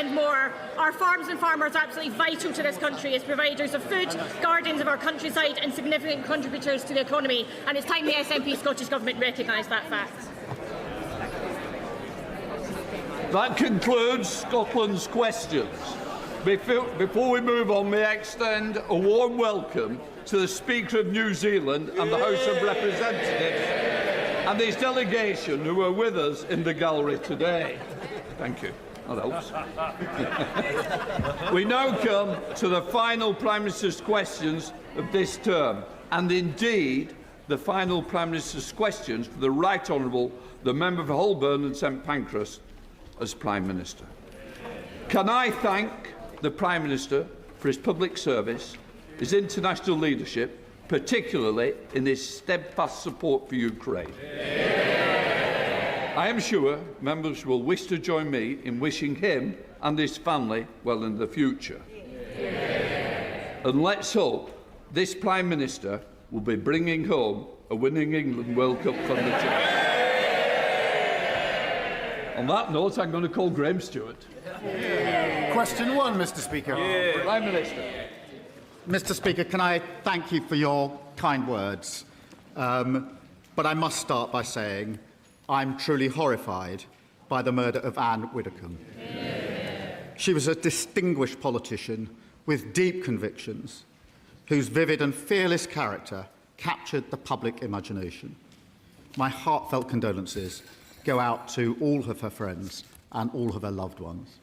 spend more. Our farms and farmers are absolutely vital to this country as providers of food, guardians of our countryside and significant contributors to the economy, and it's time the SNP Scottish Government recognise that fact. That concludes Scotland's questions. Before we move on, may I extend a warm welcome to the Speaker of New Zealand and the House of Representatives and his delegation who are with us in the gallery today. Thank you. That helps. We now come to the final Prime Minister's questions of this term, and indeed the final Prime Minister's questions for the Right Honourable, the Member for Holborn and St Pancras, as Prime Minister. Can I thank the Prime Minister for his public service, his international leadership, particularly in his steadfast support for Ukraine. I am sure members will wish to join me in wishing him and his family well in the future. And let's hope this Prime Minister will be bringing home a winning England World Cup from the team. On that note, I'm going to call Graham Stewart. Question 1, Mr. Speaker. Prime Minister. Mr. Speaker, can I thank you for your kind words? But I must start by saying I'm truly horrified by the murder of Ann Widdecombe. She was a distinguished politician with deep convictions, whose vivid and fearless character captured the public imagination. My heartfelt condolences go out to all of her friends and all of her loved ones.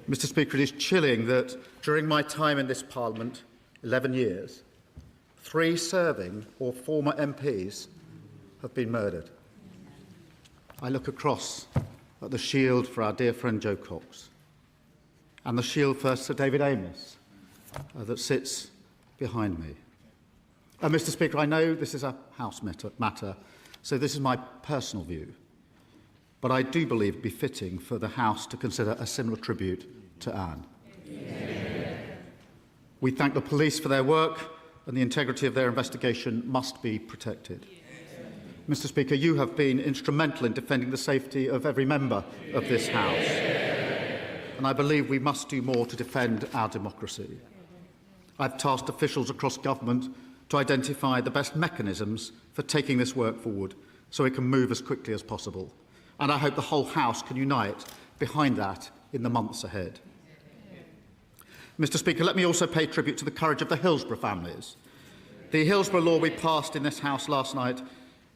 Mr. Speaker, it is chilling that during my time in this Parliament, 11 years, 3 serving or former MPs have been murdered. I look across at the shield for our dear friend Jo Cox and the shield for Sir David Amess that sits behind me. Mr. Speaker, I know this is a House matter, so this is my personal view, but I do believe it would be fitting for the House to consider a similar tribute to Anne. We thank the police for their work, and the integrity of their investigation must be protected. Mr. Speaker, you have been instrumental in defending the safety of every member of this House, and I believe we must do more to defend our democracy. I've tasked officials across government to identify the best mechanisms for taking this work forward so it can move as quickly as possible, and I hope the whole House can unite behind that in the months ahead. Mr. Speaker, let me also pay tribute to the courage of the Hillsborough families. The Hillsborough law we passed in this House last night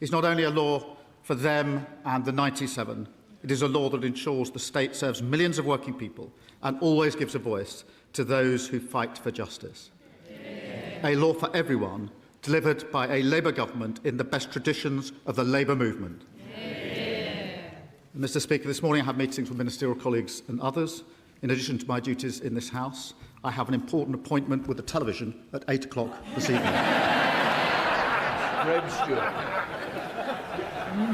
is not only a law for them and the 97, it is a law that ensures the state serves millions of working people and always gives a voice to those who fight for justice. A law for everyone, delivered by a Labour government in the best traditions of the Labour movement. Mr. Speaker, this morning I have meetings with ministerial colleagues and others. In addition to my duties in this House, I have an important appointment with the television at 8 o'clock this evening.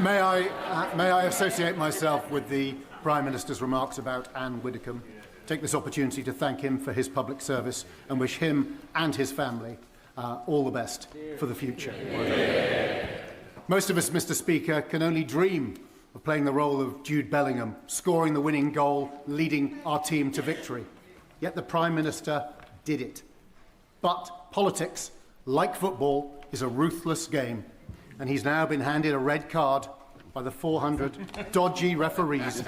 May I associate myself with the Prime Minister's remarks about Ann Widdecombe, take this opportunity to thank him for his public service and wish him and his family all the best for the future. Most of us, Mr. Speaker, can only dream of playing the role of Jude Bellingham, scoring the winning goal, leading our team to victory. Yet the Prime Minister did it. But politics, like football, is a ruthless game, and he's now been handed a red card by the 400 dodgy referees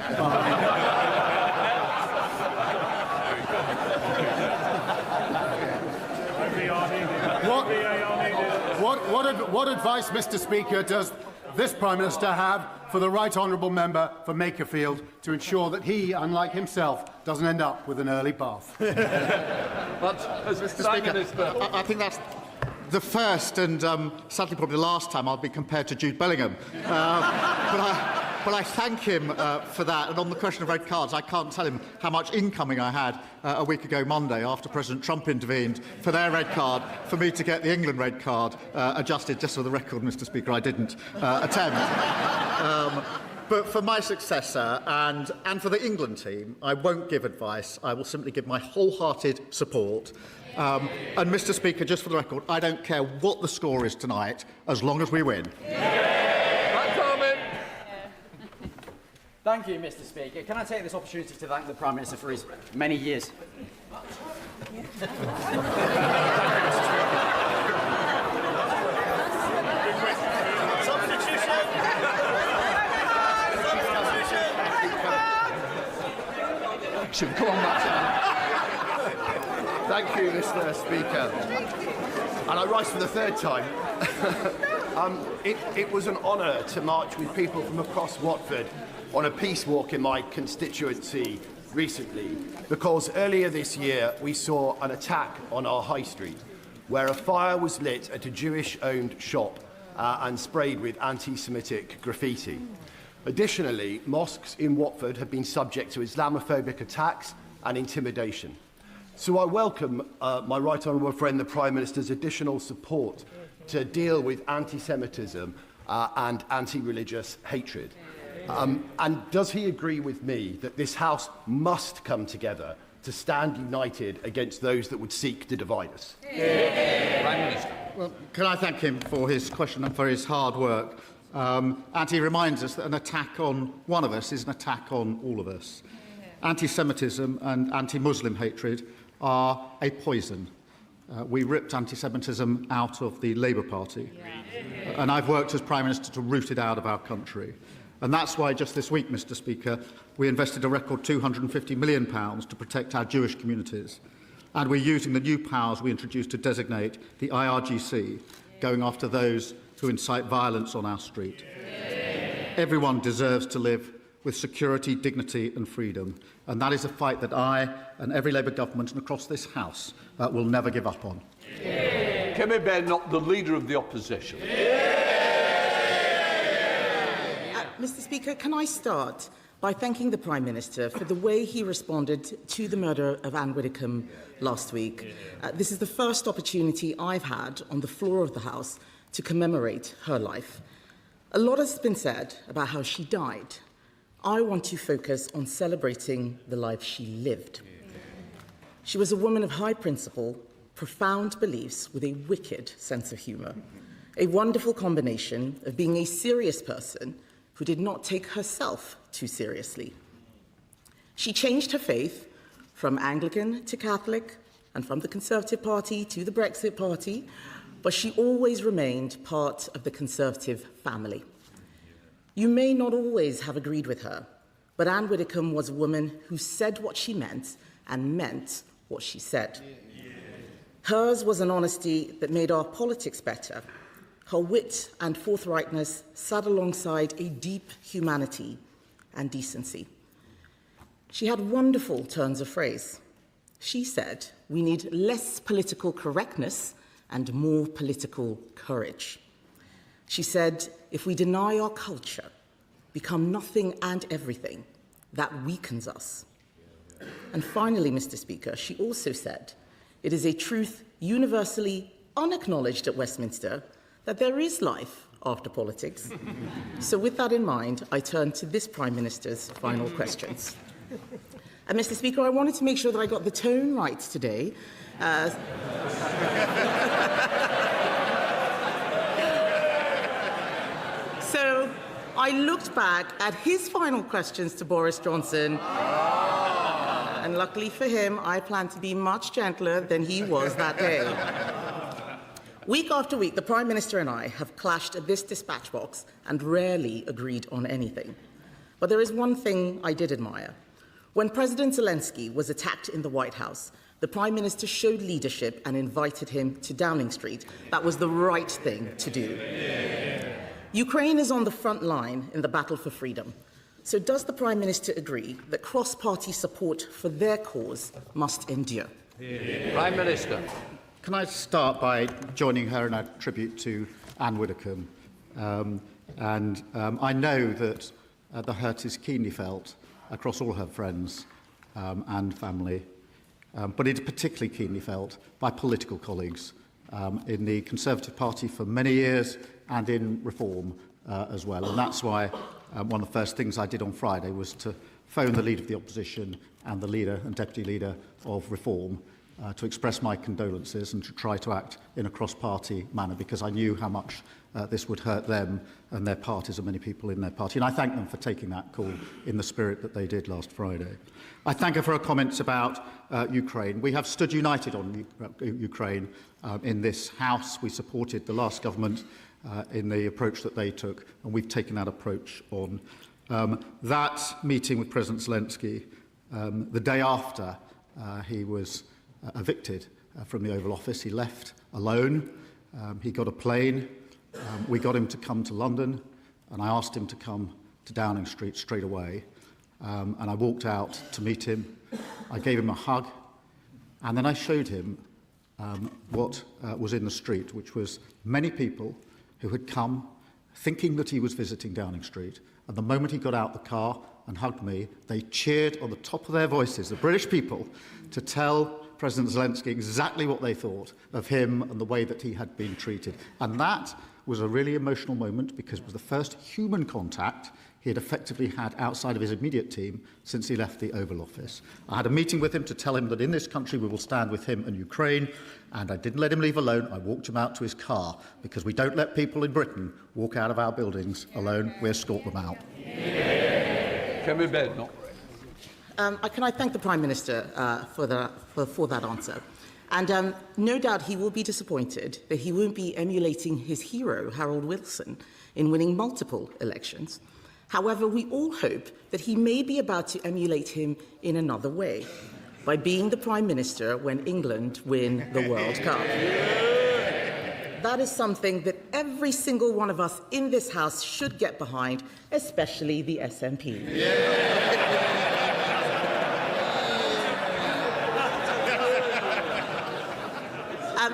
What advice, Mr. Speaker, does this Prime Minister have for the Right Honourable Member for Makerfield to ensure that he, unlike himself, doesn't end up with an early bath? Mr. Speaker, I think that's the first and sadly probably the last time I'll be compared to Jude Bellingham. But I thank him for that. And on the question of red cards, I can't tell him how much incoming I had a week ago Monday after President Trump intervened for their red card, for me to get the England red card adjusted. Just for the record, Mr. Speaker, I didn't attempt. But for my successor and for the England team, I won't give advice. I will simply give my wholehearted support. And, Mr. Speaker, just for the record, I don't care what the score is tonight, as long as we win. Thank you, Mr. Speaker. Can I take this opportunity to thank the Prime Minister for his many years? Come on, Matt. Thank you, Mr. Speaker. And I rise for the third time. It was an honour to march with people from across Watford on a peace walk in my constituency recently, because earlier this year we saw an attack on our high street where a fire was lit at a Jewish-owned shop and sprayed with anti-Semitic graffiti. Additionally, mosques in Watford have been subject to Islamophobic attacks and intimidation. So I welcome my right honourable friend, the Prime Minister's additional support to deal with anti-Semitism and anti-religious hatred. And does he agree with me that this House must come together to stand united against those that would seek to divide us? Prime Minister. Well, can I thank him for his question and for his hard work? And he reminds us that an attack on one of us is an attack on all of us. Anti-Semitism and anti-Muslim hatred are a poison. We ripped anti-Semitism out of the Labour Party. And I've worked as Prime Minister to root it out of our country. And that's why just this week, Mr. Speaker, we invested a record £250 million to protect our Jewish communities. And we're using the new powers we introduced to designate the IRGC, going after those who incite violence on our street. Everyone deserves to live with security, dignity and freedom. And that is a fight that I and every Labour government and across this House will never give up on. Kemi Badenoch, the Leader of the Opposition. Mr. Speaker, can I start by thanking the Prime Minister for the way he responded to the murder of Ann Widdecombe last week. This is the first opportunity I've had on the floor of the House to commemorate her life. A lot has been said about how she died. I want to focus on celebrating the life she lived. She was a woman of high principle, profound beliefs with a wicked sense of humour, a wonderful combination of being a serious person who did not take herself too seriously. She changed her faith from Anglican to Catholic and from the Conservative Party to the Brexit Party, but she always remained part of the Conservative family. You may not always have agreed with her, but Ann Widdecombe was a woman who said what she meant and meant what she said. Hers was an honesty that made our politics better. Her wit and forthrightness sat alongside a deep humanity and decency. She had wonderful turns of phrase. She said, "We need less political correctness and more political courage." She said, "If we deny our culture, become nothing and everything, that weakens us." And finally, Mr. Speaker, she also said, "It is a truth universally unacknowledged at Westminster that there is life after politics." So with that in mind, I turn to this Prime Minister's final questions. And Mr. Speaker, I wanted to make sure that I got the tone right today. So I looked back at his final questions to Boris Johnson, and luckily for him, I plan to be much gentler than he was that day. Week after week, the Prime Minister and I have clashed at this dispatch box and rarely agreed on anything. But there is one thing I did admire. When President Zelensky was attacked in the White House, the Prime Minister showed leadership and invited him to Downing Street. That was the right thing to do. Ukraine is on the front line in the battle for freedom. So does the Prime Minister agree that cross-party support for their cause must endure? Prime Minister. Can I start by joining her in a tribute to Ann Widdecombe? I know that the hurt is keenly felt across all her friends and family, but it is particularly keenly felt by political colleagues in the Conservative Party for many years and in Reform as well. And that's why one of the first things I did on Friday was to phone the Leader of the Opposition and the Leader and Deputy Leader of Reform to express my condolences and to try to act in a cross-party manner, because I knew how much this would hurt them and their parties and many people in their party. And I thank them for taking that call in the spirit that they did last Friday. I thank her for her comments about Ukraine. We have stood united on Ukraine in this House. We supported the last government in the approach that they took, and we've taken that approach on. That meeting with President Zelensky, the day after he was evicted from the Oval Office, he left alone. He got a plane. We got him to come to London, and I asked him to come to Downing Street straight away. And I walked out to meet him. I gave him a hug, and then I showed him what was in the street, which was many people who had come thinking that he was visiting Downing Street. And the moment he got out the car and hugged me, they cheered on the top of their voices, the British people, to tell President Zelensky exactly what they thought of him and the way that he had been treated. And that was a really emotional moment, because it was the first human contact he had effectively had outside of his immediate team since he left the Oval Office. I had a meeting with him to tell him that in this country we will stand with him and Ukraine, and I didn't let him leave alone. I walked him out to his car, because we don't let people in Britain walk out of our buildings alone. We escort them out. Kemi Badenoch. Can I thank the Prime Minister for that answer? And no doubt he will be disappointed that he won't be emulating his hero, Harold Wilson, in winning multiple elections. However, we all hope that he may be about to emulate him in another way, by being the Prime Minister when England win the World Cup. That is something that every single one of us in this House should get behind, especially the SNP.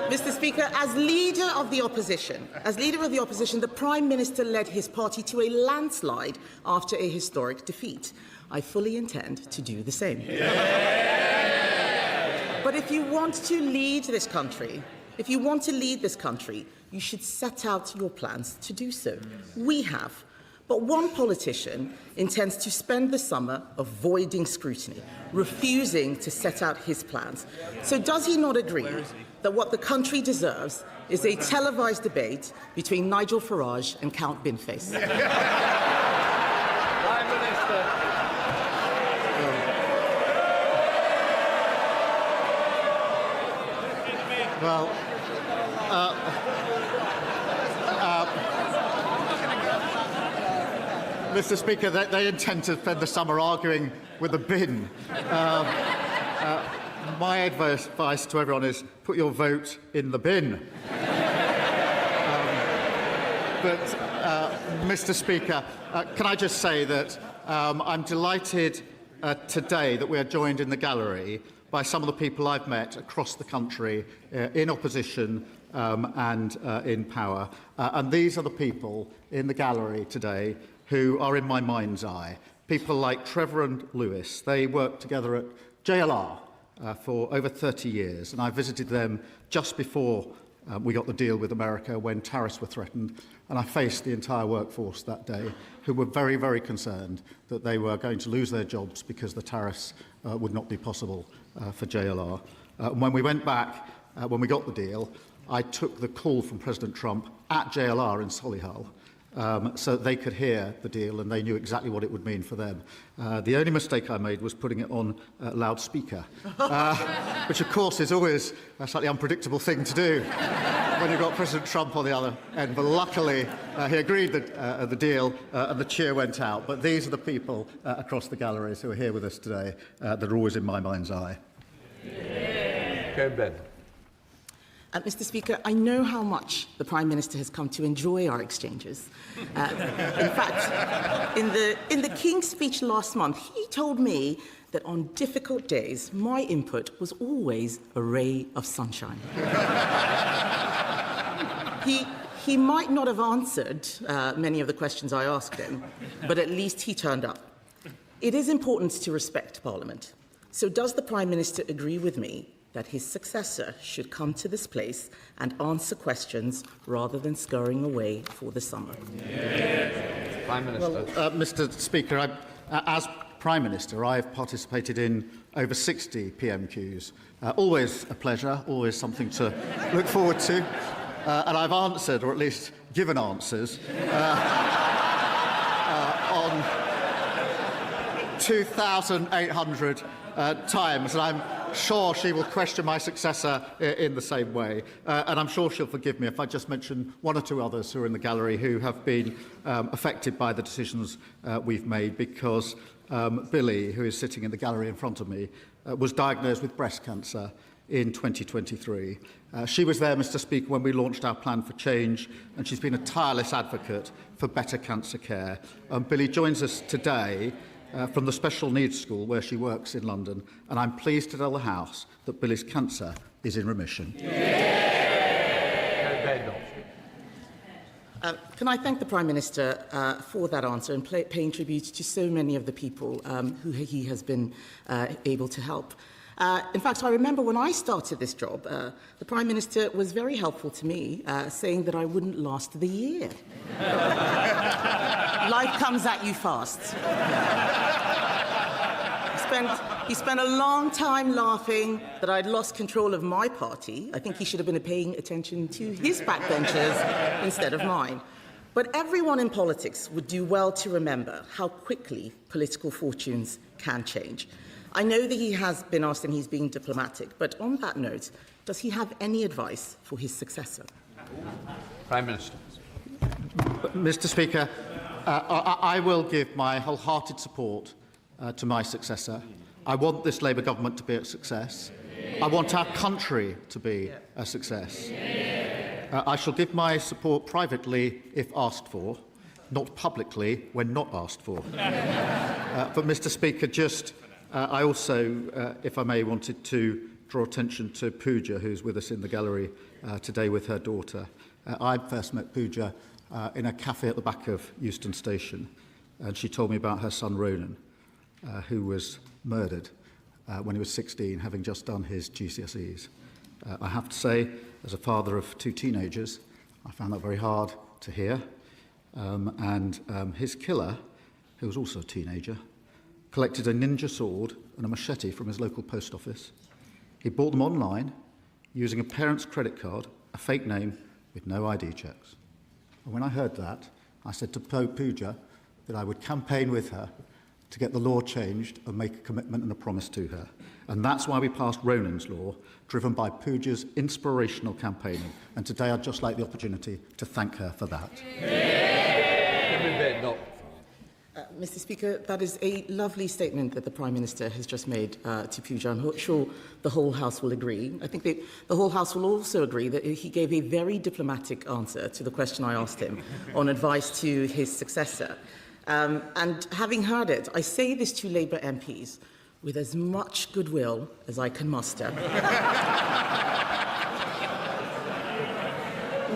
Mr. Speaker, as leader of the opposition, the Prime Minister led his party to a landslide after a historic defeat. I fully intend to do the same. But if you want to lead this country, you should set out your plans to do so. We have. But one politician intends to spend the summer avoiding scrutiny, refusing to set out his plans. So does he not agree that what the country deserves is a televised debate between Nigel Farage and Count Binface? Prime Minister. Well, Mr. Speaker, they intend to spend the summer arguing with the bin. My advice to everyone is put your vote in the bin. Mr. Speaker, can I just say that I'm delighted today that we are joined in the gallery by some of the people I've met across the country in opposition and in power. And these are the people in the gallery today who are in my mind's eye. People like Trevor and Lewis. They worked together at JLR for over 30 years, and I visited them just before we got the deal with America, when tariffs were threatened, and I faced the entire workforce that day, who were very, very concerned that they were going to lose their jobs because the tariffs would not be possible for JLR. When we went back, when we got the deal, I took the call from President Trump at JLR in Solihull, so that they could hear the deal and they knew exactly what it would mean for them. The only mistake I made was putting it on loudspeaker, which of course is always a slightly unpredictable thing to do when you've got President Trump on the other end. But luckily he agreed the deal and the cheer went out. But these are the people across the galleries who are here with us today that are always in my mind's eye. Okay, Ben. Mr. Speaker, I know how much the Prime Minister has come to enjoy our exchanges. In fact, in the King's speech last month, he told me that on difficult days, my input was always a ray of sunshine. He might not have answered many of the questions I asked him, but at least he turned up. It is important to respect Parliament. So does the Prime Minister agree with me that his successor should come to this place and answer questions rather than scurrying away for the summer? Prime Minister. Well, Mr. Speaker, as Prime Minister, I have participated in over 60 PMQs. Always a pleasure, always something to look forward to. And I've answered, or at least given answers, on 2,800 times. And I'm sure she will question my successor in the same way. And I'm sure she'll forgive me if I just mention one or two others who are in the gallery who have been affected by the decisions we've made, because Billy, who is sitting in the gallery in front of me, was diagnosed with breast cancer in 2023. She was there, Mr. Speaker, when we launched our plan for change, and she's been a tireless advocate for better cancer care. Billy joins us today from the Special Needs School where she works in London, and I'm pleased to tell the House that Billy's cancer is in remission. Can I thank the Prime Minister for that answer and paying tribute to so many of the people who he has been able to help. In fact, I remember when I started this job, the Prime Minister was very helpful to me, saying that I wouldn't last the year. Life comes at you fast. He spent a long time laughing that I'd lost control of my party. I think he should have been paying attention to his backbenchers instead of mine. But everyone in politics would do well to remember how quickly political fortunes can change. I know that he has been asked and he's being diplomatic, but on that note, does he have any advice for his successor? Prime Minister. Mr. Speaker, I will give my wholehearted support to my successor. I want this Labour government to be a success. I want our country to be a success. I shall give my support privately if asked for, not publicly when not asked for. But, Mr. Speaker, I also, if I may, wanted to draw attention to Pooja, who's with us in the gallery today with her daughter. I first met Pooja in a cafe at the back of Euston Station, and she told me about her son Ronan, who was murdered when he was 16, having just done his GCSEs. I have to say, as a father of two teenagers, I found that very hard to hear. His killer, who was also a teenager, collected a ninja sword and a machete from his local post office. He bought them online using a parent's credit card, a fake name with no ID checks. And when I heard that, I said to Pooja that I would campaign with her to get the law changed and make a commitment and a promise to her. And that's why we passed Ronan's Law, driven by Pooja's inspirational campaigning. And today I'd just like the opportunity to thank her for that. Mr. Speaker, that is a lovely statement that the Prime Minister has just made to Pooja. I'm sure the whole House will agree. I think the whole House will also agree that he gave a very diplomatic answer to the question I asked him on advice to his successor. And having heard it, I say this to Labour MPs with as much goodwill as I can muster.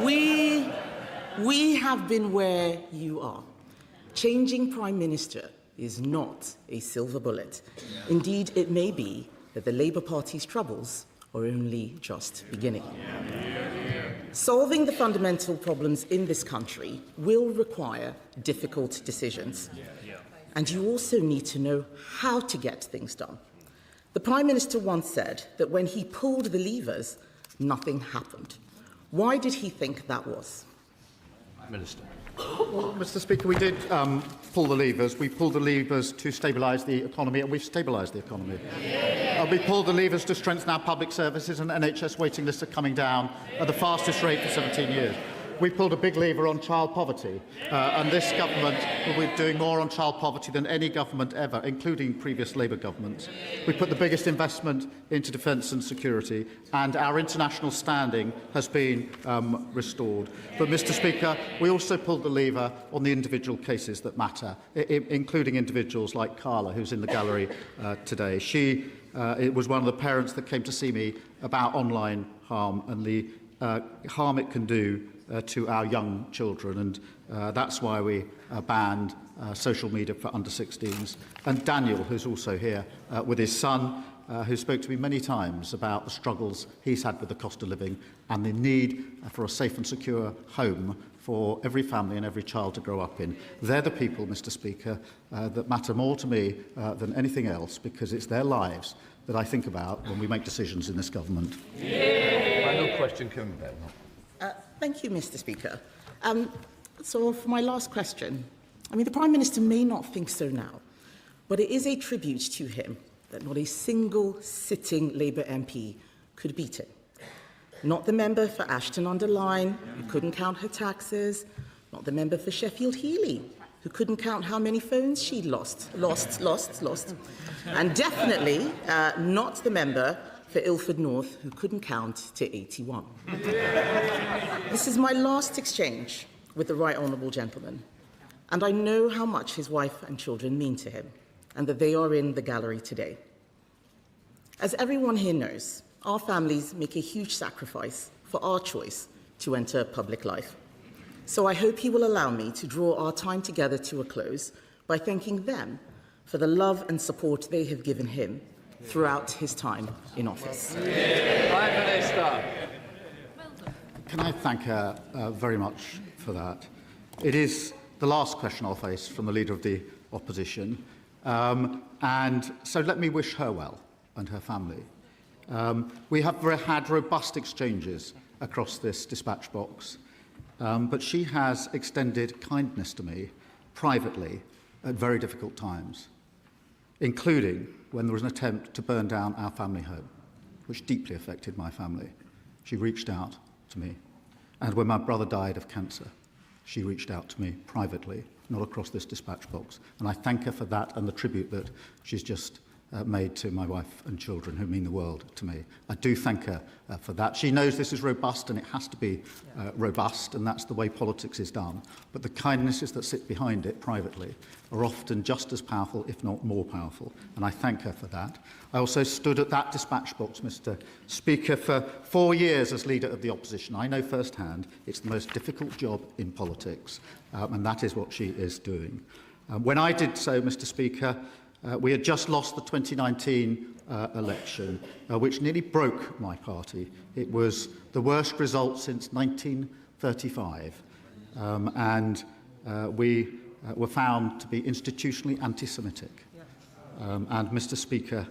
We have been where you are. Changing Prime Minister is not a silver bullet. Indeed, it may be that the Labour Party's troubles are only just beginning. Solving the fundamental problems in this country will require difficult decisions. And you also need to know how to get things done. The Prime Minister once said that when he pulled the levers, nothing happened. Why did he think that was? Minister. Well, Mr. Speaker, we did pull the levers. We pulled the levers to stabilise the economy, and we've stabilised the economy. We pulled the levers to strengthen our public services, and NHS waiting lists are coming down at the fastest rate for 17 years. We pulled a big lever on child poverty, and this government will be doing more on child poverty than any government ever, including previous Labour governments. We put the biggest investment into defence and security, and our international standing has been restored. But, Mr. Speaker, we also pulled the lever on the individual cases that matter, including individuals like Carla, who's in the gallery today. She was one of the parents that came to see me about online harm and the harm it can do to our young children, and that's why we banned social media for under-16s. And Daniel, who's also here with his son, who spoke to me many times about the struggles he's had with the cost of living and the need for a safe and secure home for every family and every child to grow up in. They're the people, Mr. Speaker, that matter more to me than anything else, because it's their lives that I think about when we make decisions in this government. Final question, Kemi. Thank you, Mr. Speaker. So for my last question, the Prime Minister may not think so now, but it is a tribute to him that not a single sitting Labour MP could beat him. Not the member for Ashton-under-Lyne, who couldn't count her taxes, not the member for Sheffield-Heeley, who couldn't count how many phones she'd lost, and definitely not the member for Ilford North, who couldn't count to 81. This is my last exchange with the Right Honourable Gentleman, and I know how much his wife and children mean to him, and that they are in the gallery today. As everyone here knows, our families make a huge sacrifice for our choice to enter public life. So I hope he will allow me to draw our time together to a close by thanking them for the love and support they have given him throughout his time in office. Prime Minister. Can I thank her very much for that? It is the last question I'll face from the Leader of the Opposition, and so let me wish her well and her family. We have had robust exchanges across this dispatch box, but she has extended kindness to me privately at very difficult times, including when there was an attempt to burn down our family home, which deeply affected my family. She reached out to me. And when my brother died of cancer, she reached out to me privately, not across this dispatch box. And I thank her for that and the tribute that she's just made to my wife and children, who mean the world to me. I do thank her for that. She knows this is robust, and it has to be robust, and that's the way politics is done. But the kindnesses that sit behind it privately are often just as powerful, if not more powerful, and I thank her for that. I also stood at that dispatch box, Mr. Speaker, for 4 years as Leader of the Opposition. I know firsthand it's the most difficult job in politics, and that is what she is doing. When I did so, Mr. Speaker, we had just lost the 2019 election, which nearly broke my party. It was the worst result since 1935, and we were found to be institutionally anti-Semitic. And, Mr. Speaker,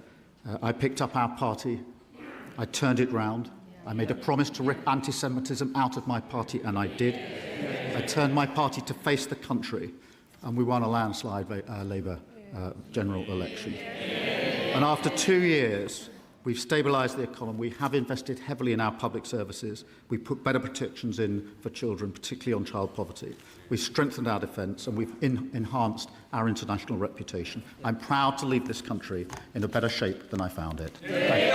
I picked up our party, I turned it round, I made a promise to rip anti-Semitism out of my party, and I did. I turned my party to face the country, and we won a landslide Labour general election. And after 2 years, we've stabilised the economy. We have invested heavily in our public services. We put better protections in for children, particularly on child poverty. We've strengthened our defence, and we've enhanced our international reputation. I'm proud to leave this country in a better shape than I found it. Thank you.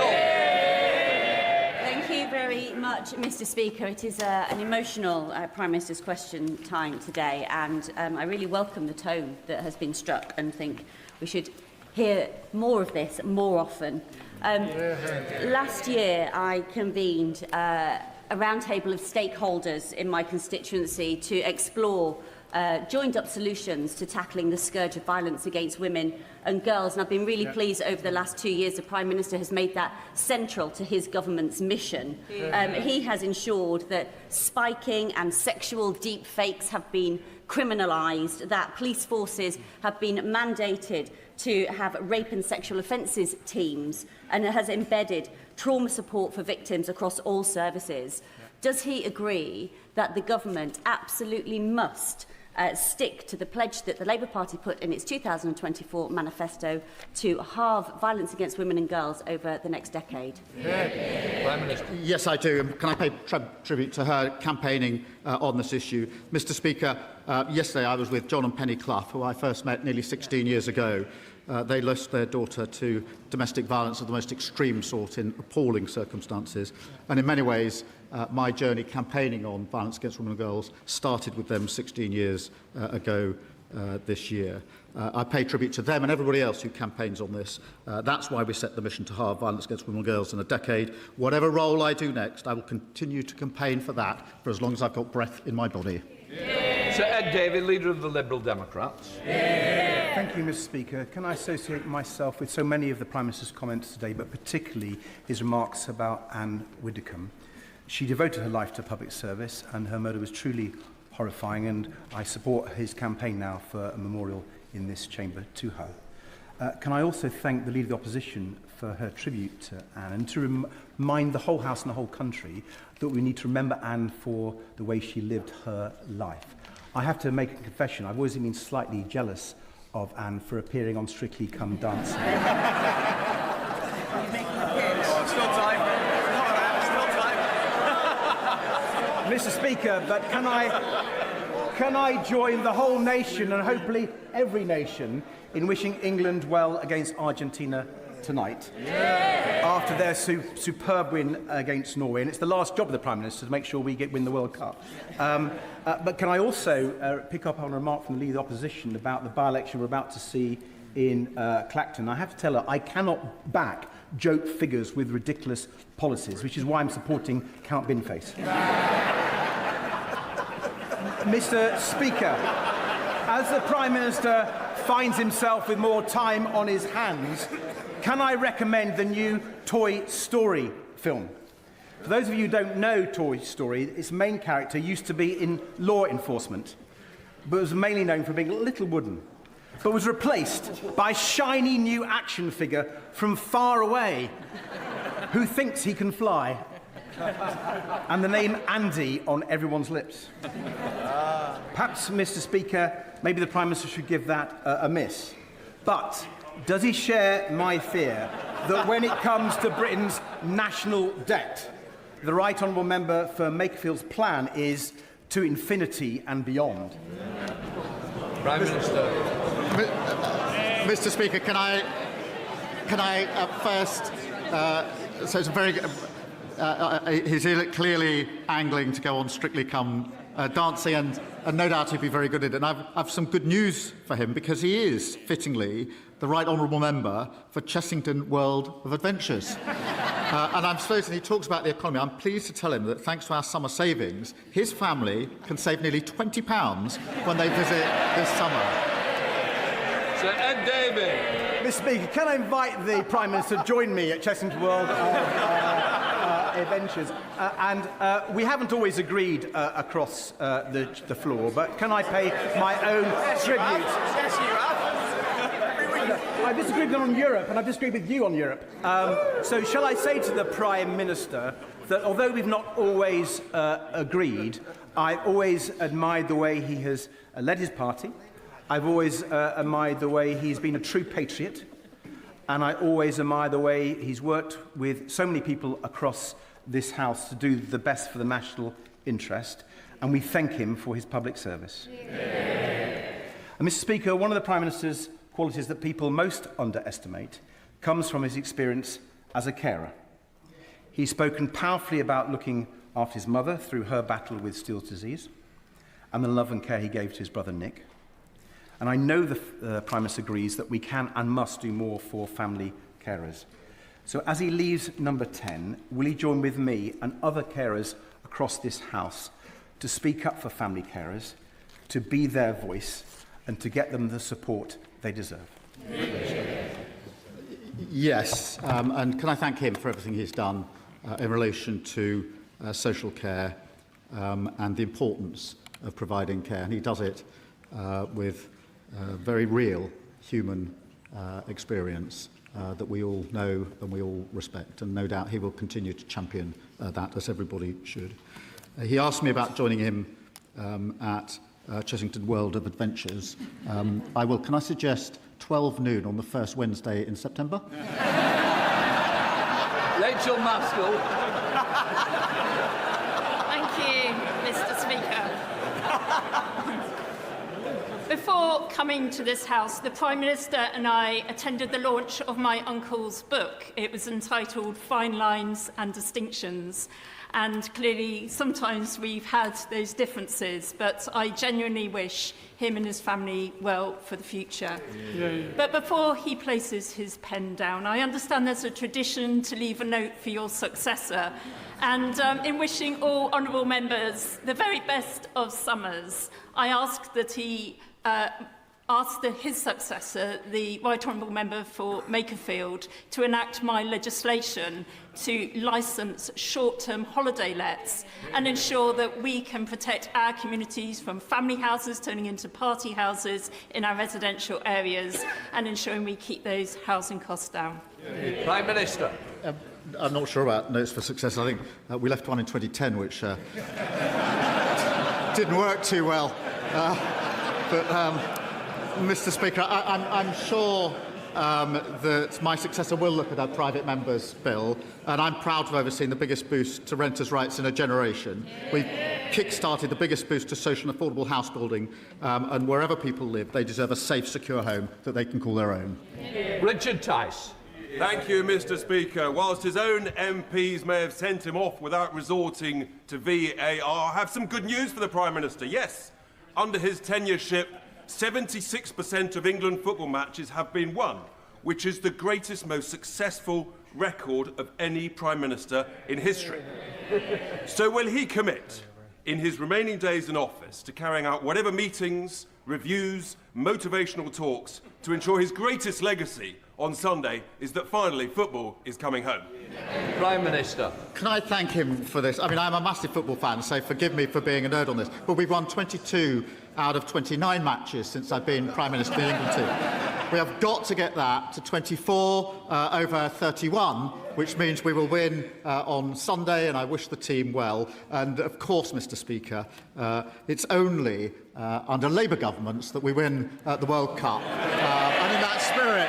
Thank you very much, Mr. Speaker. It is an emotional Prime Minister's question time today, and I really welcome the tone that has been struck and think we should hear more of this more often. Last year, I convened a roundtable of stakeholders in my constituency to explore joined-up solutions to tackling the scourge of violence against women and girls. And I've been really pleased over the last 2 years the Prime Minister has made that central to his government's mission. He has ensured that spiking and sexual deep fakes have been criminalised, that police forces have been mandated to have rape and sexual offences teams, and it has embedded trauma support for victims across all services. Does he agree that the government absolutely must stick to the pledge that the Labour Party put in its 2024 manifesto to halve violence against women and girls over the next decade? Prime Minister. Yes, I do. Can I pay tribute to her campaigning on this issue? Mr. Speaker, yesterday I was with John and Penny Clough, who I first met nearly 16 years ago. They lost their daughter to domestic violence of the most extreme sort in appalling circumstances. And in many ways, my journey campaigning on violence against women and girls started with them 16 years ago this year. I pay tribute to them and everybody else who campaigns on this. That's why we set the mission to halve violence against women and girls in a decade. Whatever role I do next, I will continue to campaign for that for as long as I've got breath in my body. Sir Ed Davey, Leader of the Liberal Democrats. Thank you, Mr. Speaker. Can I associate myself with so many of the Prime Minister's comments today, but particularly his remarks about Ann Widdecombe? She devoted her life to public service, and her murder was truly horrifying, and I support his campaign now for a memorial in this chamber to her. Can I also thank the Leader of the Opposition for her tribute to Anne, and to remind the whole House and the whole country that we need to remember Anne for the way she lived her life. I have to make a confession. I've always been slightly jealous of Anne for appearing on Strictly Come Dancing. Mr. Speaker, but can I join the whole nation, and hopefully every nation, in wishing England well against Argentina tonight, after their superb win against Norway? And it's the last job of the Prime Minister to make sure we win the World Cup. But can I also pick up on a remark from the Leader of the Opposition about the by-election we're about to see in Clacton? I have to tell her I cannot back joke figures with ridiculous policies, which is why I'm supporting Count Binface. Mr. Speaker, as the Prime Minister finds himself with more time on his hands, can I recommend the new Toy Story film? For those of you who don't know Toy Story, its main character used to be in law enforcement, but was mainly known for being a little wooden, but was replaced by a shiny new action figure from far away who thinks he can fly, and the name Andy on everyone's lips. Perhaps, Mr. Speaker, maybe the Prime Minister should give that a miss. But does he share my fear that when it comes to Britain's national debt, the Right Honourable Member for Makerfield's plan is to infinity and beyond? Prime Minister. Mr. Speaker, can I first? So it's a very. He's clearly angling to go on Strictly Come Dancing, and no doubt he'd be very good at it. And I've some good news for him, because he is, fittingly, the Right Honourable Member for Chessington World of Adventures. And I'm supposing he talks about the economy. I'm pleased to tell him that thanks to our summer savings, his family can save nearly £20 when they visit this summer. Sir Ed Davey. Mr. Speaker, can I invite the Prime Minister to join me at Chessington World Adventures? We haven't always agreed across the floor, but can I pay my own tribute? Yes, you have. I've disagreed with them on Europe, and I've disagreed with you on Europe. So shall I say to the Prime Minister that although we've not always agreed, I've always admired the way he has led his party. I've always admired the way he's been a true patriot, and I always admire the way he's worked with so many people across this House to do the best for the national interest, and we thank him for his public service. And Mr. Speaker, one of the Prime Minister's qualities that people most underestimate comes from his experience as a carer. He's spoken powerfully about looking after his mother through her battle with Still's disease, and the love and care he gave to his brother Nick. And I know the Prime Minister agrees that we can and must do more for family carers. So as he leaves number 10, will he join with me and other carers across this House to speak up for family carers, to be their voice, and to get them the support they deserve? Yes, and can I thank him for everything he's done in relation to social care and the importance of providing care. And he does it with very real human experience that we all know and we all respect, and no doubt he will continue to champion that, as everybody should. He asked me about joining him at Chessington World of Adventures. I will. Can I suggest 12 noon on the first Wednesday in September? Rachel Maskell. Thank you, Mr. Speaker. Before coming to this House, the Prime Minister and I attended the launch of my uncle's book. It was entitled Fine Lines and Distinctions. And clearly, sometimes we've had those differences, but I genuinely wish him and his family well for the future. But before he places his pen down, I understand there's a tradition to leave a note for your successor. And in wishing all honourable members the very best of summers, I ask that he asked his successor, the Right Honourable Member for Makerfield, to enact my legislation to licence short-term holiday lets and ensure that we can protect our communities from family houses turning into party houses in our residential areas and ensuring we keep those housing costs down. Prime Minister. I'm not sure about notes for success. I think we left one in 2010, which didn't work too well. Mr. Speaker, I'm sure that my successor will look at our private members' bill, and I'm proud to have overseen the biggest boost to renters' rights in a generation. We've kick-started the biggest boost to social and affordable house building, and wherever people live, they deserve a safe, secure home that they can call their own. Richard Tice. Thank you, Mr. Speaker. Whilst his own MPs may have sent him off without resorting to VAR, I have some good news for the Prime Minister. Yes, under his tenureship, 76% of England football matches have been won, which is the greatest, most successful record of any Prime Minister in history. So will he commit, in his remaining days in office, to carrying out whatever meetings, reviews, motivational talks to ensure his greatest legacy on Sunday is that finally football is coming home? Prime Minister. Can I thank him for this? I mean, I'm a massive football fan, so forgive me for being a nerd on this, but we've won 22 out of 29 matches since I've been Prime Minister of the England team. We have got to get that to 24 over 31, which means we will win on Sunday, and I wish the team well. And of course, Mr. Speaker, it's only under Labour governments that we win the World Cup. And in that spirit,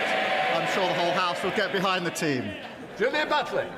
I'm sure the whole House will get behind the team. Julia Butley.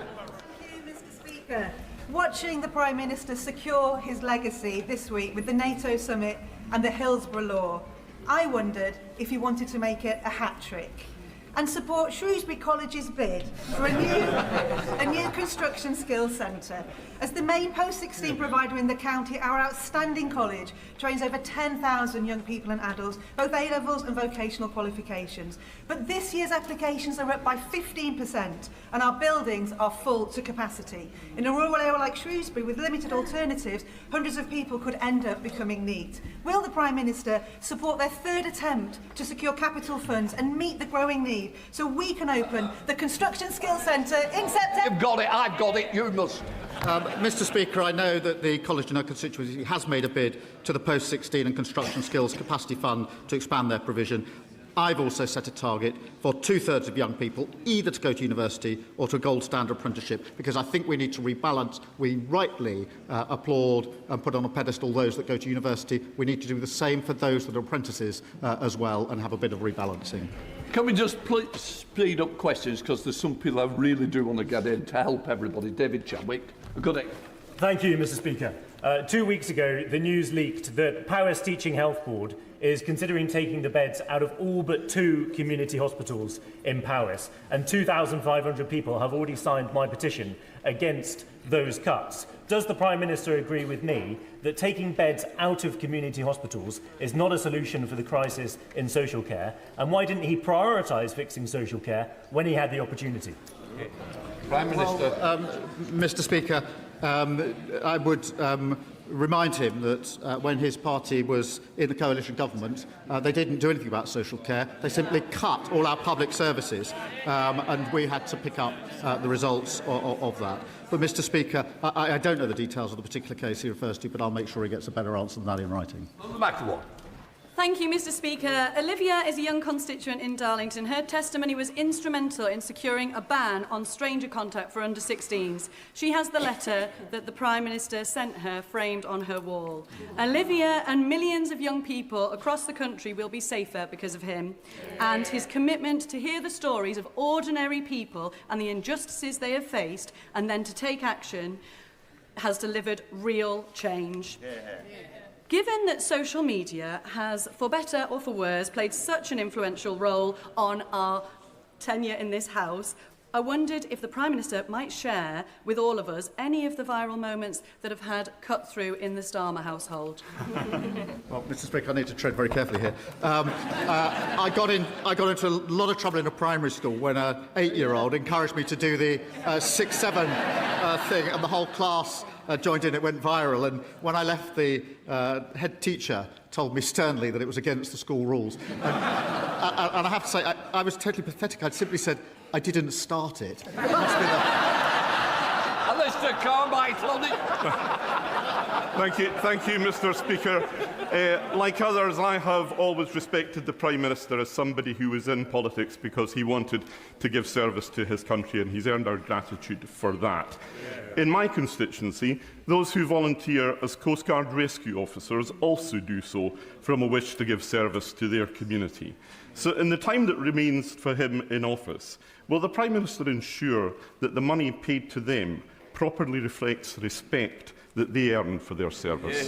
Thank you, Mr. Speaker. Watching the Prime Minister secure his legacy this week with the NATO summit and the Hillsborough Law, I wondered if he wanted to make it a hat-trick and support Shrewsbury College's bid for a new construction skills centre. As the main post-16 provider in the county, our outstanding college trains over 10,000 young people and adults, both A-levels and vocational qualifications. But this year's applications are up by 15% and our buildings are full to capacity. In a rural area like Shrewsbury, with limited alternatives, hundreds of people could end up becoming NEET. Will the Prime Minister support their third attempt to secure capital funds and meet the growing need so we can open the Construction Skills Centre in September? You've got it, I've got it, you must. Mr. Speaker, I know that the College in our constituency has made a bid to the Post-16 and Construction Skills Capacity Fund to expand their provision. I've also set a target for 2/3 of young people either to go to university or to a gold standard apprenticeship, because I think we need to rebalance. We rightly applaud and put on a pedestal those that go to university. We need to do the same for those that are apprentices as well, and have a bit of rebalancing. Can we just speed up questions, because there's some people I really do want to get in to help everybody. David Chadwick. Got it. Thank you, Mr. Speaker. 2 weeks ago, the news leaked that Powys Teaching Health Board is considering taking the beds out of all but 2 community hospitals in Powys, and 2,500 people have already signed my petition against those cuts. Does the Prime Minister agree with me that taking beds out of community hospitals is not a solution for the crisis in social care, and why didn't he prioritise fixing social care when he had the opportunity? Prime Minister. Mr. Speaker, I would remind him that when his party was in the coalition government, they didn't do anything about social care. They simply cut all our public services, and we had to pick up the results of that. But, Mr. Speaker, I don't know the details of the particular case he refers to, but I'll make sure he gets a better answer than that in writing. Thank you, Mr. Speaker. Olivia is a young constituent in Darlington. Her testimony was instrumental in securing a ban on stranger contact for under-16s. She has the letter that the Prime Minister sent her framed on her wall. Olivia and millions of young people across the country will be safer because of him. And his commitment to hear the stories of ordinary people and the injustices they have faced, and then to take action, has delivered real change. Given that social media has, for better or for worse, played such an influential role on our tenure in this House, I wondered if the Prime Minister might share with all of us any of the viral moments that have had cut through in the Starmer household. Well, Mr. Speaker, I need to tread very carefully here. I got into a lot of trouble in a primary school when an 8-year-old encouraged me to do the 6-7 thing, and the whole class joined in, it went viral. And when I left, the head teacher told me sternly that it was against the school rules. And I have to say, I was totally pathetic. I'd simply said, I didn't start it. It must be Alistair Carmichael on it. Thank you, Mr. Speaker. Like others, I have always respected the Prime Minister as somebody who was in politics because he wanted to give service to his country, and he's earned our gratitude for that. In my constituency, those who volunteer as Coast Guard rescue officers also do so from a wish to give service to their community. So in the time that remains for him in office, will the Prime Minister ensure that the money paid to them properly reflects respect that they earn for their service?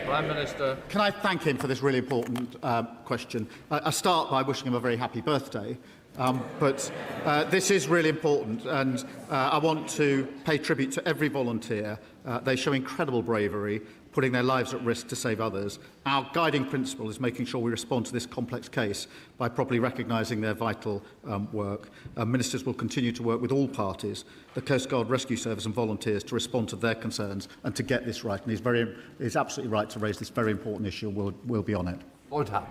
Prime Minister. Can I thank him for this really important question? I start by wishing him a very happy birthday. But this is really important, and I want to pay tribute to every volunteer. They show incredible bravery, putting their lives at risk to save others. Our guiding principle is making sure we respond to this complex case by properly recognising their vital work. Ministers will continue to work with all parties, the Coast Guard Rescue Service and volunteers, to respond to their concerns and to get this right. And he's absolutely right to raise this very important issue. We'll be on it. Lord Howe.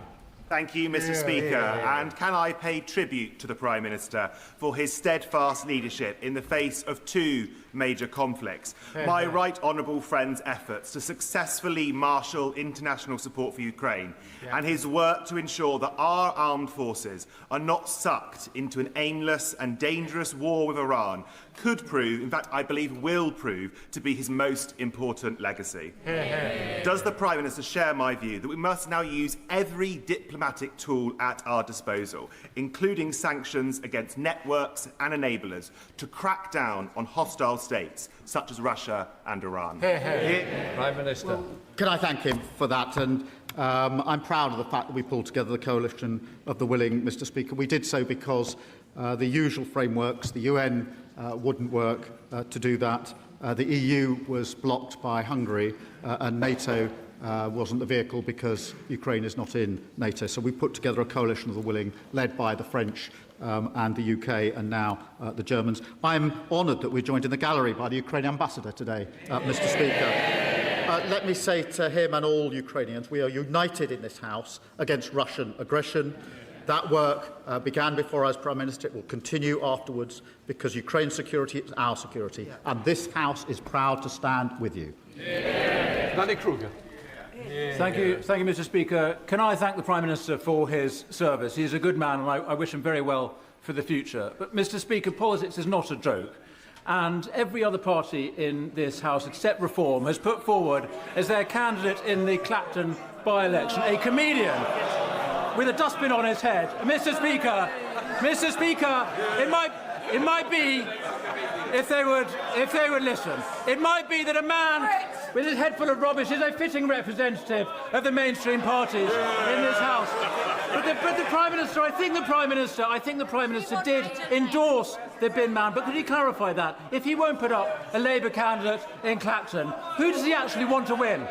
Thank you, Mr. Speaker. And can I pay tribute to the Prime Minister for his steadfast leadership in the face of two major conflicts? My right honourable friend's efforts to successfully marshal international support for Ukraine and his work to ensure that our armed forces are not sucked into an aimless and dangerous war with Iran could prove, in fact, I believe will prove, to be his most important legacy. Does the Prime Minister share my view that we must now use every diplomatic tool at our disposal, including sanctions against networks and enablers, to crack down on hostile states such as Russia and Iran? Prime Minister. Well, can I thank him for that? And I'm proud of the fact that we pulled together the coalition of the willing, Mr. Speaker. We did so because the usual frameworks, the UN wouldn't work to do that. The EU was blocked by Hungary, and NATO wasn't the vehicle because Ukraine is not in NATO. So we put together a coalition of the willing, led by the French and the UK, and now the Germans. I'm honoured that we're joined in the gallery by the Ukrainian ambassador today, Mr. Speaker. Let me say to him and all Ukrainians, we are united in this House against Russian aggression. That work began before I was Prime Minister. It will continue afterwards because Ukraine's security is our security. And this House is proud to stand with you. Danny Kruger. Thank you, Mr. Speaker. Can I thank the Prime Minister for his service? He's a good man, and I wish him very well for the future. But, Mr. Speaker, politics is not a joke. And every other party in this House, except Reform, has put forward as their candidate in the Clapton by-election a comedian with a dustbin on his head. Mr. Speaker, it might be, if they would listen, it might be that a man with his head full of rubbish is a fitting representative of the mainstream parties in this House. But the Prime Minister, I think the Prime Minister did endorse the bin man. But could he clarify that? If he won't put up a Labour candidate in Clapton, who does he actually want to win?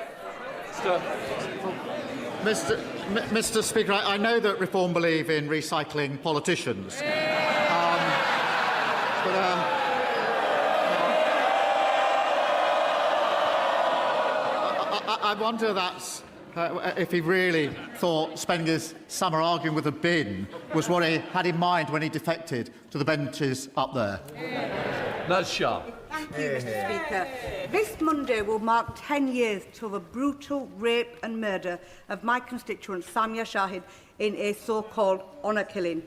Mr. Speaker, I know that Reform believe in recycling politicians. I wonder if he really thought spending his summer arguing with a bin was what he had in mind when he defected to the benches up there. That's sharp. Thank you, Mr. Speaker. This Monday will mark 10 years till the brutal rape and murder of my constituent Samia Shahid in a so-called honour killing.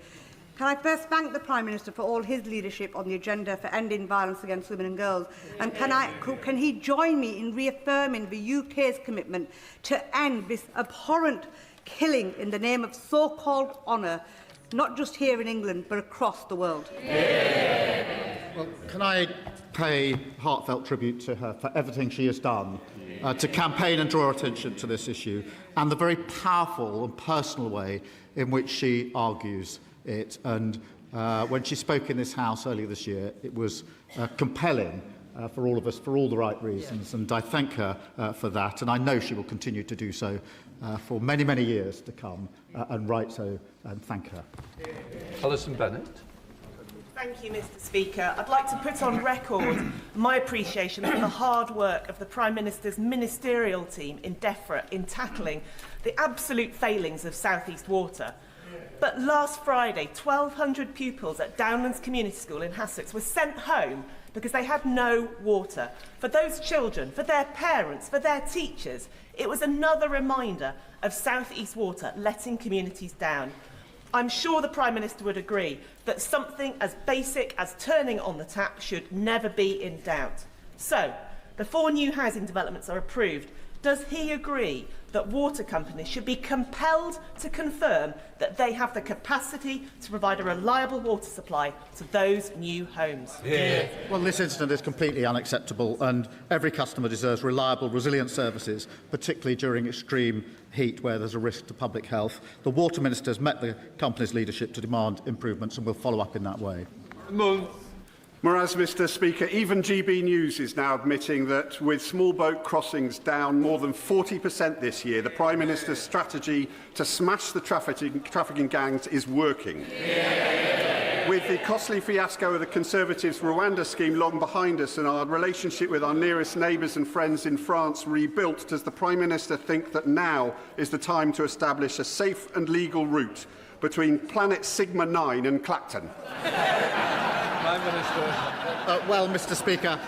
Can I first thank the Prime Minister for all his leadership on the agenda for ending violence against women and girls? And can he join me in reaffirming the UK's commitment to end this abhorrent killing in the name of so-called honour, not just here in England, but across the world? Well, can I pay heartfelt tribute to her for everything she has done to campaign and draw attention to this issue, and the very powerful and personal way in which she argues it. And when she spoke in this House earlier this year, it was compelling for all of us, for all the right reasons, and I thank her for that, and I know she will continue to do so for many, many years to come, and right so, and thank her. Alison Bennett. Thank you, Mr. Speaker. I'd like to put on record my appreciation for the hard work of the Prime Minister's ministerial team in DEFRA in tackling the absolute failings of South East Water. But last Friday, 1,200 pupils at Downlands Community School in Hassocks were sent home because they had no water. For those children, for their parents, for their teachers, it was another reminder of South East Water letting communities down. I'm sure the Prime Minister would agree that something as basic as turning on the tap should never be in doubt. So, before new housing developments are approved, does he agree that water companies should be compelled to confirm that they have the capacity to provide a reliable water supply to those new homes? Yeah. Well, this incident is completely unacceptable, and every customer deserves reliable, resilient services, particularly during extreme heat where there's a risk to public health. The Water Minister has met the company's leadership to demand improvements and will follow up in that way. Whereas, Mr. Speaker, even GB News is now admitting that with small boat crossings down more than 40% this year, the Prime Minister's strategy to smash the trafficking gangs is working. Yeah. With the costly fiasco of the Conservatives' Rwanda scheme long behind us and our relationship with our nearest neighbours and friends in France rebuilt, does the Prime Minister think that now is the time to establish a safe and legal route between Planet Sigma 9 and Clacton? Prime Minister. Well, Mr. Speaker,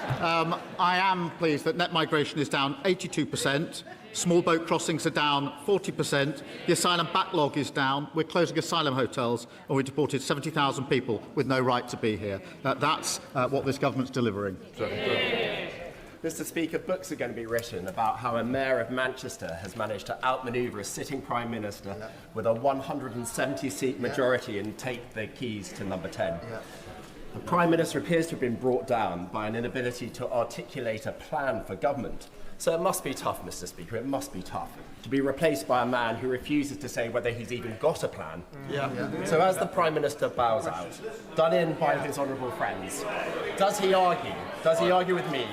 I am pleased that net migration is down 82%. Small boat crossings are down 40%. The asylum backlog is down. We're closing asylum hotels, and we deported 70,000 people with no right to be here. That's what this government's delivering. Mr. Speaker, books are going to be written about how a mayor of Manchester has managed to outmanoeuvre a sitting Prime Minister with a 170-seat majority and take the keys to number 10. The Prime Minister appears to have been brought down by an inability to articulate a plan for government. So it must be tough, Mr. Speaker, it must be tough to be replaced by a man who refuses to say whether he's even got a plan. So as the Prime Minister bows out, done in by his honourable friends, does he argue with me,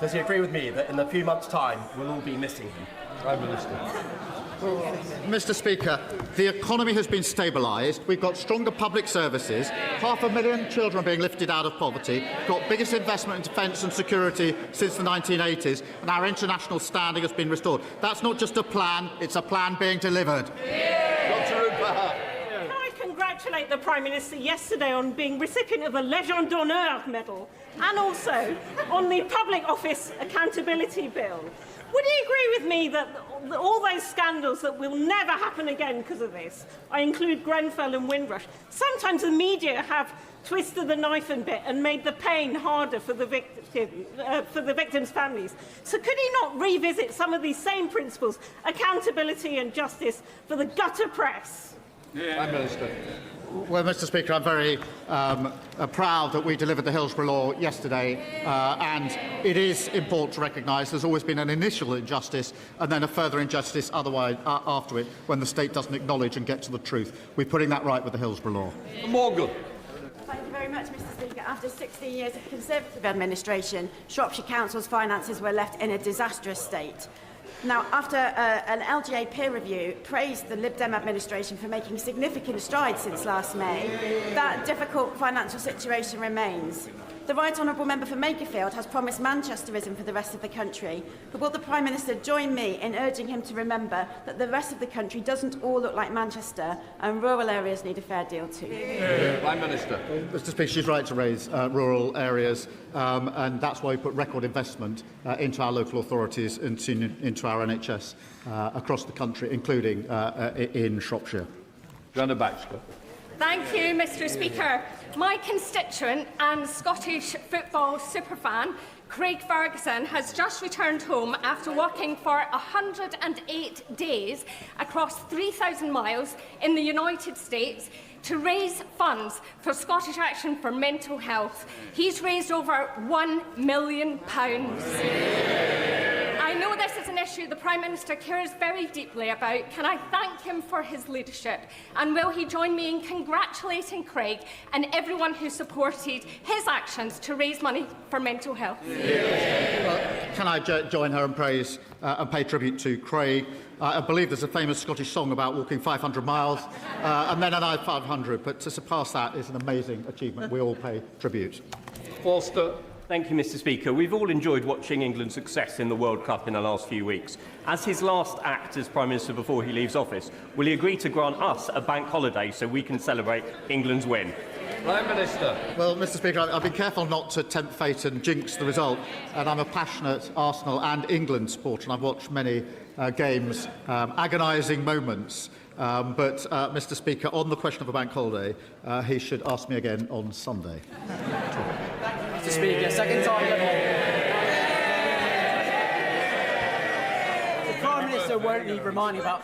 does he agree with me that in a few months' time we'll all be missing him? Prime Minister. Mr. Speaker, the economy has been stabilised. We've got stronger public services. 500,000 children are being lifted out of poverty. We've got biggest investment in defence and security since the 1980s, and our international standing has been restored. That's not just a plan; it's a plan being delivered. Can I congratulate the Prime Minister yesterday on being recipient of the Légion d'honneur medal, and also on the Public Office Accountability Bill? Would he agree with me that all those scandals that will never happen again because of this, I include Grenfell and Windrush, sometimes the media have twisted the knife a bit and made the pain harder for the victims' families. So could he not revisit some of these same principles, accountability and justice for the gutter press? Prime Minister. Well, Mr. Speaker, I'm very proud that we delivered the Hillsborough Law yesterday, and it is important to recognise there's always been an initial injustice and then a further injustice otherwise after it when the state doesn't acknowledge and get to the truth. We're putting that right with the Hillsborough Law. Morgan. Thank you very much, Mr. Speaker. After 16 years of Conservative administration, Shropshire Council's finances were left in a disastrous state. Now, after an LGA peer review praised the Lib Dem administration for making significant strides since last May, that difficult financial situation remains. The Right Honourable Member for Makerfield has promised Manchesterism for the rest of the country, but will the Prime Minister join me in urging him to remember that the rest of the country doesn't all look like Manchester and rural areas need a fair deal too? Prime Minister. Mr. Speaker, she's right to raise rural areas, and that's why we put record investment into our local authorities and into our NHS across the country, including in Shropshire. Joanna Baxter. Thank you, Mr. Speaker. My constituent and Scottish football superfan, Craig Ferguson, has just returned home after working for 108 days across 3,000 miles in the United States to raise funds for Scottish Action for Mental Health. He's raised over £1 million. I know this is an issue the Prime Minister cares very deeply about. Can I thank him for his leadership? And will he join me in congratulating Craig and everyone who supported his actions to raise money for mental health? can I join her and praise and pay tribute to Craig? I believe there's a famous Scottish song about walking 500 miles and then another 500, but to surpass that is an amazing achievement. We all pay tribute. Forster. Thank you, Mr. Speaker. We've all enjoyed watching England's success in the World Cup in the last few weeks. As his last act as Prime Minister before he leaves office, will he agree to grant us a bank holiday so we can celebrate England's win? Prime Minister. Well, Mr. Speaker, I've been careful not to tempt fate and jinx the result, and I'm a passionate Arsenal and England supporter, and I've watched many games, agonising moments. But, Mr. Speaker, on the question of a bank holiday, he should ask me again on Sunday. Mr. Speaker, second time. The Prime Minister won't need reminding about.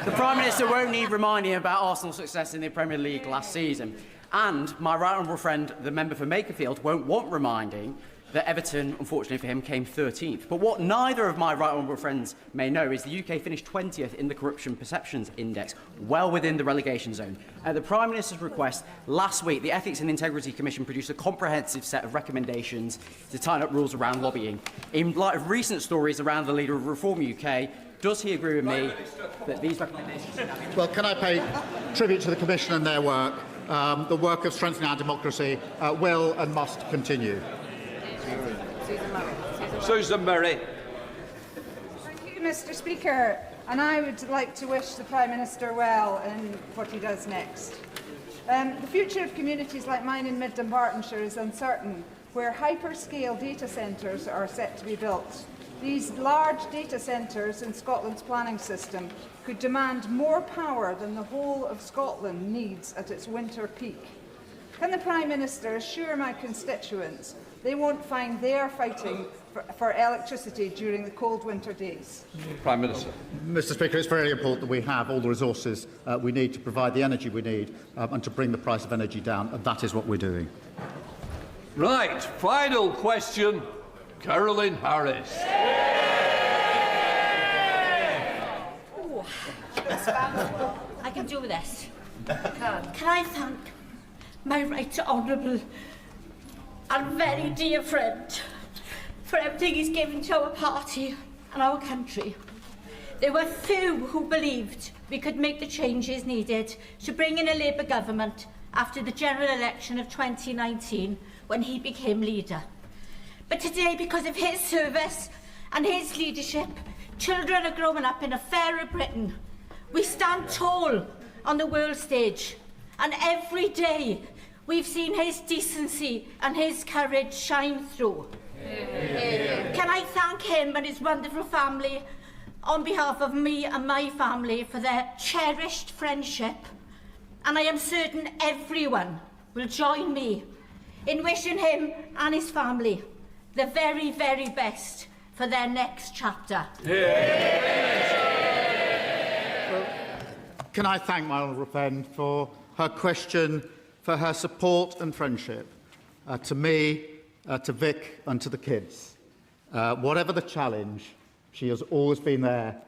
The Prime Minister won't need reminding about Arsenal's success in the Premier League last season, and my right honourable friend, the member for Makerfield, won't want reminding that Everton, unfortunately for him, came 13th. But what neither of my right honourable friends may know is the UK finished 20th in the Corruption Perceptions Index, well within the relegation zone. At the Prime Minister's request, last week, the Ethics and Integrity Commission produced a comprehensive set of recommendations to tighten up rules around lobbying. In light of recent stories around the leader of Reform UK, does he agree with me that these recommendations... Well, can I pay tribute to the Commission and their work? The work of strengthening our democracy will and must continue. Susan Murray. Thank you, Mr. Speaker. And I would like to wish the Prime Minister well in what he does next. The future of communities like mine in Mid Dumbartonshire is uncertain, where hyperscale data centres are set to be built. These large data centres in Scotland's planning system could demand more power than the whole of Scotland needs at its winter peak. Can the Prime Minister assure my constituents they won't find they're fighting for electricity during the cold winter days? Prime Minister. Mr. Speaker, it's very important that we have all the resources we need to provide the energy we need and to bring the price of energy down, and that is what we're doing. Right, final question, Caroline Harris. Oh, I can do this. Can I thank my right honourable and very dear friend for everything he's given to our party and our country. There were few who believed we could make the changes needed to bring in a Labour government after the general election of 2019 when he became leader. But today, because of his service and his leadership, children are growing up in a fairer Britain. We stand tall on the world stage, and every day we've seen his decency and his courage shine through. Can I thank him and his wonderful family on behalf of me and my family for their cherished friendship, and I am certain everyone will join me in wishing him and his family the very, very best for their next chapter. Can I thank my honourable friend for her question, for her support and friendship, to me, to Vic and to the kids. Whatever the challenge, she has always been there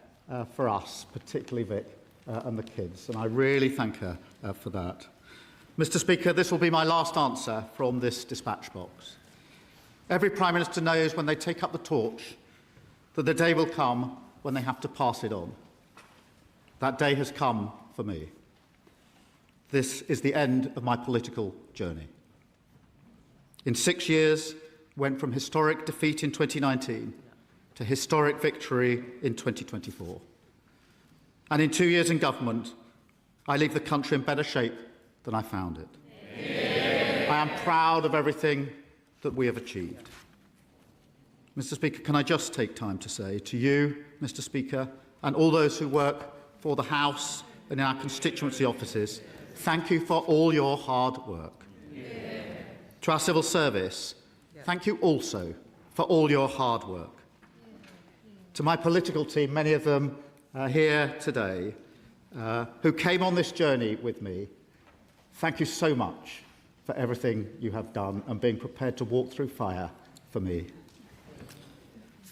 for us, particularly Vic and the kids, and I really thank her for that. Mr. Speaker, this will be my last answer from this dispatch box. Every Prime Minister knows when they take up the torch that the day will come when they have to pass it on. That day has come for me. This is the end of my political journey. In 6 years, went from historic defeat in 2019 to historic victory in 2024. And in 2 years in government, I leave the country in better shape than I found it. I am proud of everything that we have achieved. Mr. Speaker, can I just take time to say to you, Mr. Speaker, and all those who work for the House and in our constituency offices, thank you for all your hard work. To our civil service, thank you also for all your hard work. To my political team, many of them here today, who came on this journey with me, thank you so much for everything you have done and being prepared to walk through fire for me.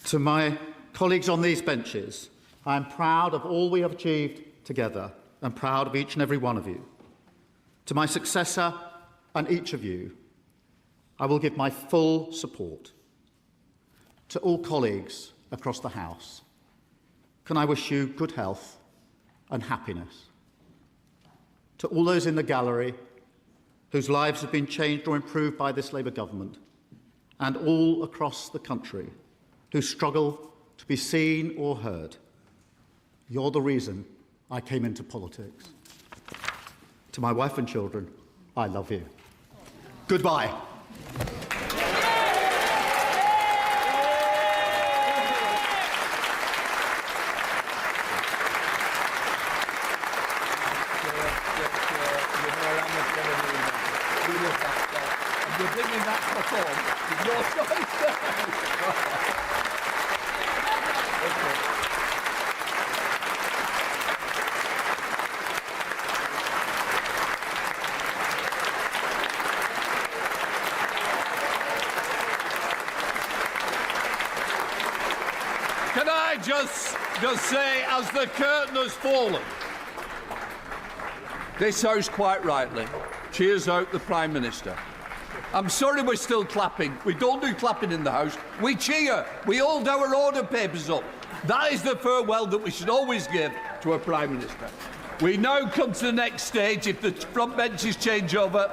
To my colleagues on these benches, I am proud of all we have achieved together and proud of each and every one of you. To my successor and each of you, I will give my full support. to all colleagues across the House, can I wish you good health and happiness. To all those in the gallery whose lives have been changed or improved by this Labour government, and all across the country who struggle to be seen or heard, you're the reason I came into politics. To my wife and children, I love you. Goodbye. Can I just say, as the curtain has fallen, this House quite rightly cheers out the Prime Minister. I'm sorry we're still clapping. We don't do clapping in the House. We cheer. We hold our order papers up. That is the farewell that we should always give to a Prime Minister. We now come to the next stage. If the front benches change over,